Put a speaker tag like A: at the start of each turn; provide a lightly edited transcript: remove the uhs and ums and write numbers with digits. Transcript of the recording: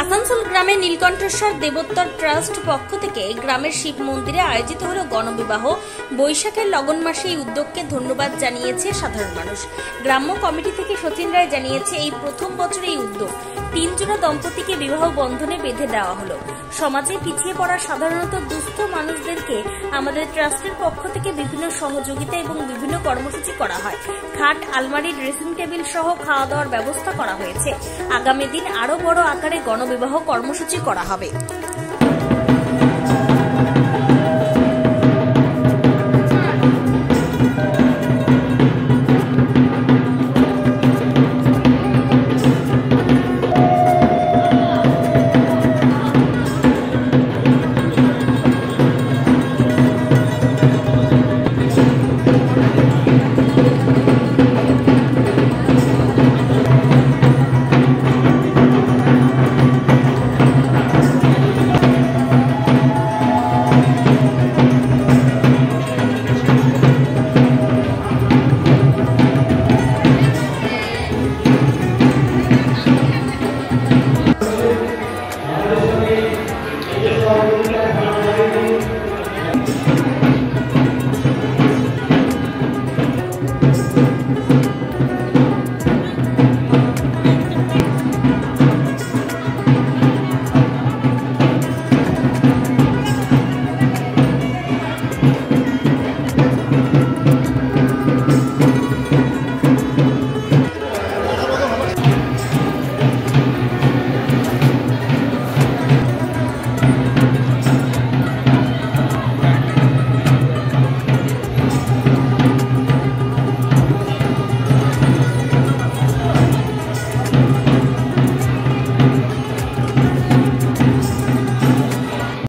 A: আসানসোল গ্রামে নীলকণ্ঠেশ্বর দেবোত্তর ট্রাস্ট পক্ষ থেকে গ্রামের শিব মন্দিরে আয়োজিত হল গণবিবাহ। বৈশাখের লগন মাসে এই উদ্যোগকে ধন্যবাদ জানিয়েছে সাধারণ মানুষ। গ্রাম্য কমিটি থেকে সচিন রায় জানিয়েছে, এই প্রথম বছর এই উদ্যোগ 3 জোড়া দম্পতিকে বিবাহ বন্ধনে বেঁধে দেওয়া হলো। সমাজে পিছিয়ে পড়া সাধারণত দুস্থ মানুষদেরকে আমাদের ট্রাস্টের পক্ষ থেকে বিভিন্ন সহযোগিতা এবং বিভিন্ন কর্মসূচি করা হয়। খাট, আলমারি, ড্রেসিং টেবিল সহ খাওয়া দাওয়ার ব্যবস্থা করা হয়েছে। আগামী দিন আরো বড় আকারে গণবিবাহ কর্মসূচি করা হবে।